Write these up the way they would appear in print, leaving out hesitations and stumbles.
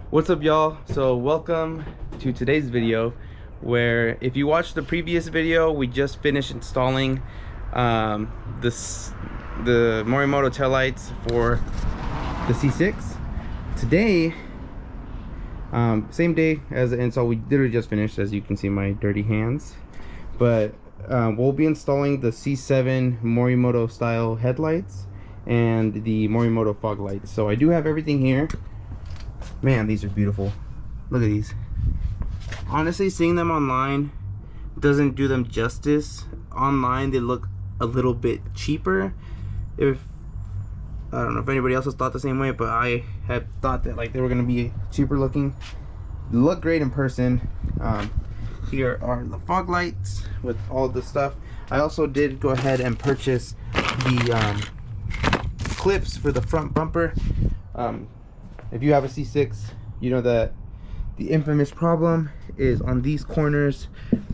What's up, y'all? So welcome to today's video, where if you watched the previous video, we just finished installing the Morimoto taillights for the C6. Today, same day as the install, we literally just finished, as you can see my dirty hands, but we'll be installing the C7 Morimoto style headlights and the Morimoto fog lights. So I do have everything here. Man, these are beautiful. Look at these. Honestly, seeing them online doesn't do them justice. Online they look a little bit cheaper. I don't know if anybody else has thought the same way, but I had thought that like they were gonna be cheaper looking. They look great in person. Here are the fog lights with all the stuff. I also did go ahead and purchase the clips for the front bumper. If you have a C6, you know that the infamous problem is on these corners,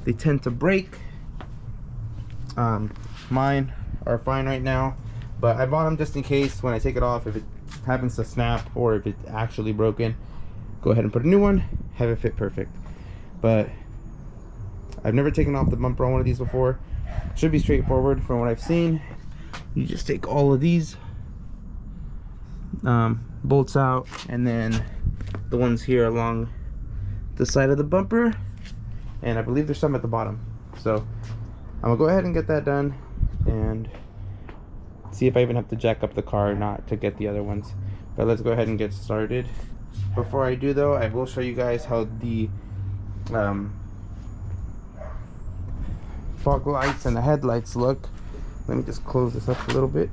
they tend to break. Mine are fine right now, but I bought them just in case when I take it off, if it happens to snap or if it's actually broken, go ahead and put a new one, have it fit perfect. But I've never taken off the bumper on one of these before. It should be straightforward from what I've seen. You just take all of these bolts out, and then the ones here along the side of the bumper, and I believe there's some at the bottom. So I'm gonna go ahead and get that done and see if I even have to jack up the car or not to get the other ones. But let's go ahead and get started. Before I do though, I will show you guys how the fog lights and the headlights look. Let me just close this up a little bit.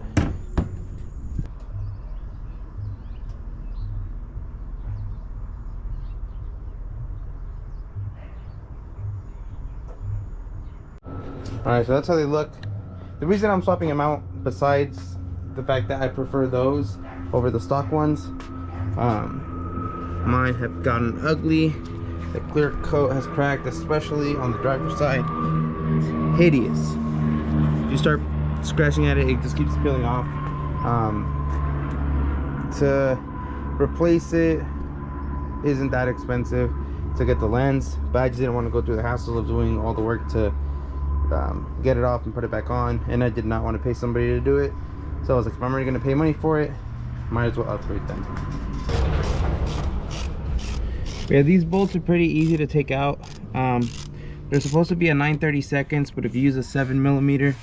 Alright, so that's how they look. The reason I'm swapping them out, besides the fact that I prefer those over the stock ones, mine have gotten ugly. The clear coat has cracked, especially on the driver's side. It's hideous. If you start scratching at it, it just keeps peeling off. To replace it isn't that expensive to get the lens, but I just didn't want to go through the hassle of doing all the work to get it off and put it back on, and I did not want to pay somebody to do it. So I was like, if I'm already going to pay money for it, might as well upgrade them. Yeah, these bolts are pretty easy to take out. They're supposed to be a 9/32, but if you use a 7mm,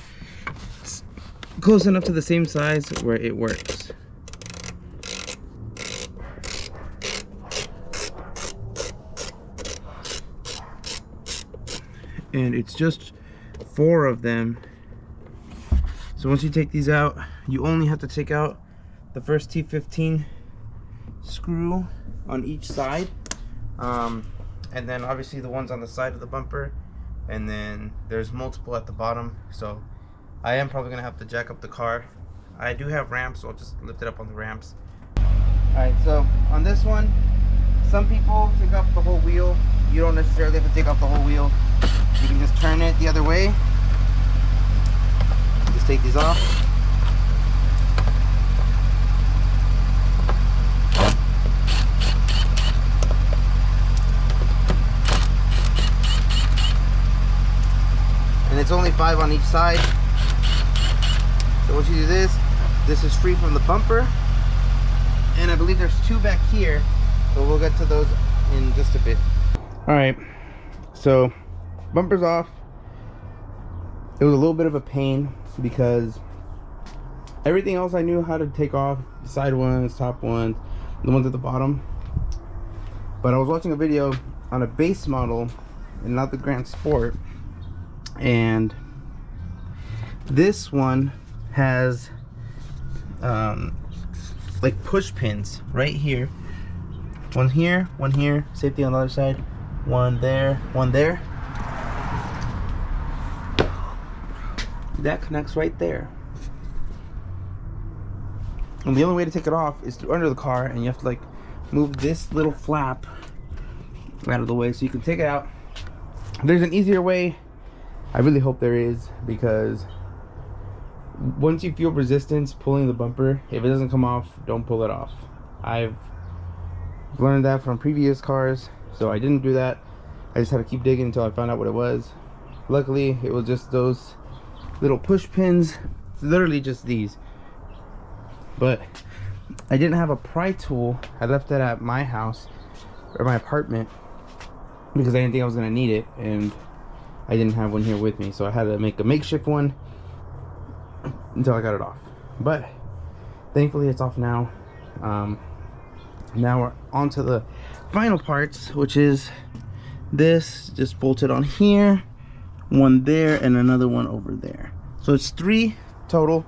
it's close enough to the same size where it works. And it's just 4 of them. So once you take these out, you only have to take out the first T15 screw on each side, and then obviously the ones on the side of the bumper, and then there's multiple at the bottom. So I am probably gonna have to jack up the car. I do have ramps, so I'll just lift it up on the ramps. Alright, so on this one, some people take off the whole wheel. You don't necessarily have to take off the whole wheel. You can just turn it the other way. Just take these off. And it's only 5 on each side. So once you do this, this is free from the bumper. And I believe there's 2 back here, but we'll get to those in just a bit. Alright, so bumper's off. It was a little bit of a pain because everything else I knew how to take off, the side ones, top ones, the ones at the bottom. But I was watching a video on a base model and not the Grand Sport, and this one has like push pins right here. One here, safety on the other side, one there. That connects right there. And the only way to take it off is through under the car, and you have to like move this little flap out of the way so you can take it out. There's an easier way. I really hope there is, because once you feel resistance pulling the bumper, if it doesn't come off, don't pull it off. I've I've learned that from previous cars, so I didn't do that. I just had to keep digging until I found out what it was. Luckily, it was just those little push pins. It's literally just these. But I didn't have a pry tool. I left it at my house, or my apartment, because I didn't think I was gonna need it, and I didn't have one here with me, so I had to make a makeshift one until I got it off. But thankfully it's off now. Now we're on to the final parts, which is this just bolted on here, one there, and another one over there. So it's 3 total.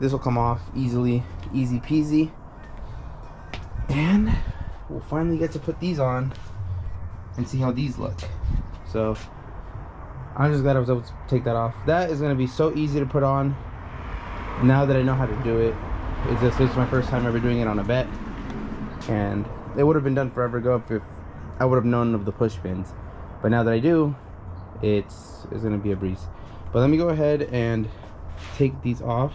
This will come off easily, easy peasy, and we'll finally get to put these on and see how these look. So I'm just glad I was able to take that off. That is going to be so easy to put on now that I know how to do it. It's my first time ever doing it on a Vette, and it would have been done forever ago if I would have known of the push pins. But now that I do, it's going to be a breeze. But let me go ahead and take these off.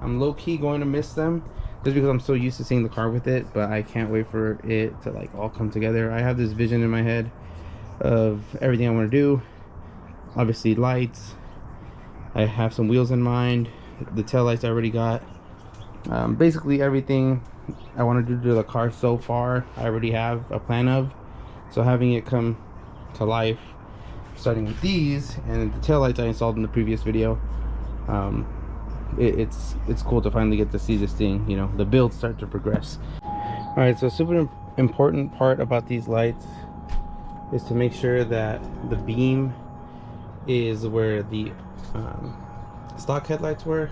I'm low-key going to miss them just because I'm so used to seeing the car with it, but I can't wait for it to like all come together. I have this vision in my head of everything I want to do. Obviously lights, I have some wheels in mind, the tail lights I already got. Basically everything I want to do to the car so far I already have a plan of. So having it come to life, starting with these and the tail lights I installed in the previous video, it's cool to finally get to see this thing, you know, the build start to progress. All right, so super important part about these lights is to make sure that the beam is where the stock headlights were.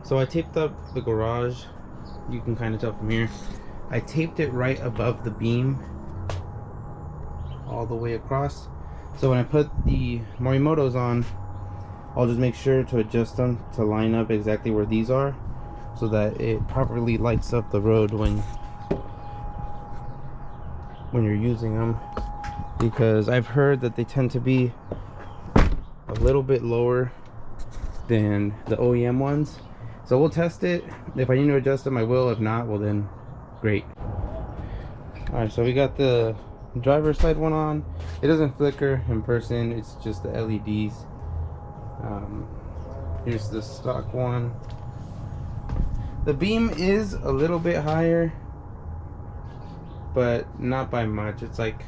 So I taped up the garage, you can kind of tell from here, I taped it right above the beam all the way across. So when I put the Morimotos on, I'll just make sure to adjust them to line up exactly where these are, so that it properly lights up the road when you're using them. Because I've heard that they tend to be a little bit lower than the OEM ones. So we'll test it. If I need to adjust them, I will. If not, well then, great. Alright, so we got the driver's side one on. It doesn't flicker in person, it's just the LEDs. Here's the stock one. The beam is a little bit higher, but not by much. It's like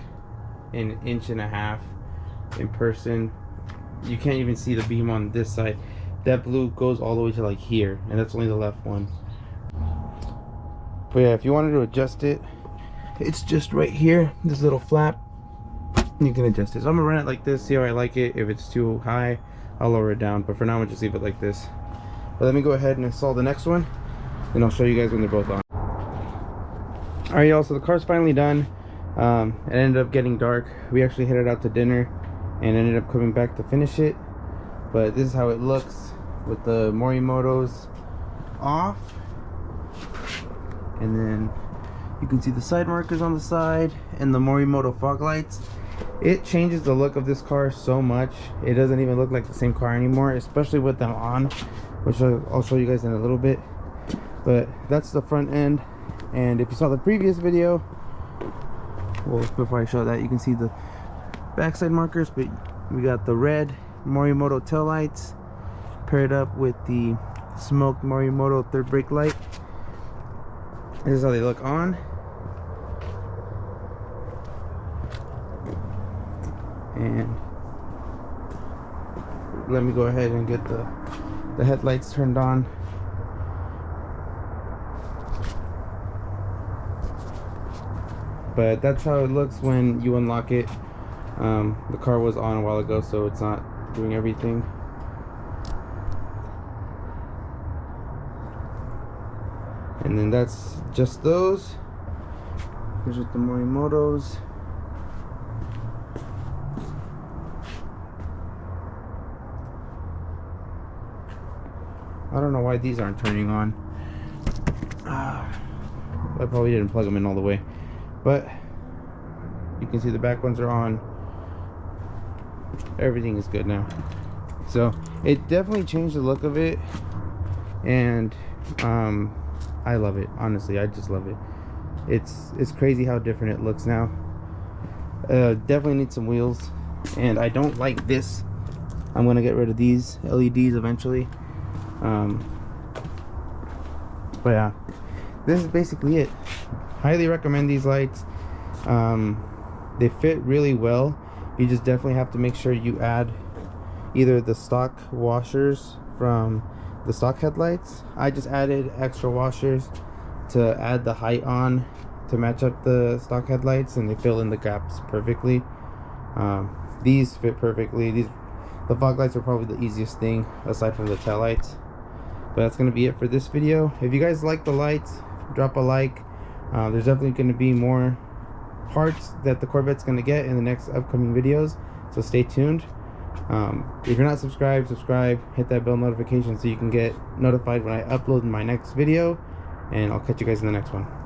an 1.5 inches in person. You can't even see the beam on this side. That blue goes all the way to like here, and that's only the left one. But yeah, if you wanted to adjust it, it's just right here, this little flap. You can adjust it. So I'm gonna run it like this, see how I like it. If it's too high, I'll lower it down, but for now I'm gonna just leave it like this. But let me go ahead and install the next one, and I'll show you guys when they're both on. Alright y'all, so the car's finally done. It ended up getting dark. We actually headed out to dinner and ended up coming back to finish it. But this is how it looks with the Morimotos off. And then you can see the side markers on the side and the Morimoto fog lights. It changes the look of this car so much. It doesn't even look like the same car anymore, especially with them on, which I'll show you guys in a little bit. But that's the front end. And if you saw the previous video, well, before I show that, you can see the backside markers, but we got the red Morimoto tail lights paired up with the smoked Morimoto third brake light. This is how they look on. And let me go ahead and get the headlights turned on. But that's how it looks when you unlock it. The car was on a while ago, so it's not doing everything. And then that's just those. Here's with the Morimotos. I don't know why these aren't turning on. I probably didn't plug them in all the way, but you can see the back ones are on. Everything is good now. So it definitely changed the look of it, and I love it. Honestly, I just love it. It's crazy how different it looks now. Definitely need some wheels, and I don't like this. I'm gonna get rid of these LEDs eventually. But yeah, this is basically it. Highly recommend these lights. They fit really well. You just definitely have to make sure you add either the stock washers from the stock headlights. I just added extra washers to add the height on to match up the stock headlights, and they fill in the gaps perfectly. These fit perfectly. The fog lights are probably the easiest thing aside from the tail lights. But that's gonna be it for this video. If you guys like the lights, drop a like. There's definitely gonna be more parts that the Corvette's gonna get in the next upcoming videos, so stay tuned. If you're not subscribed, subscribe, hit that bell notification so you can get notified when I upload my next video, and I'll catch you guys in the next one.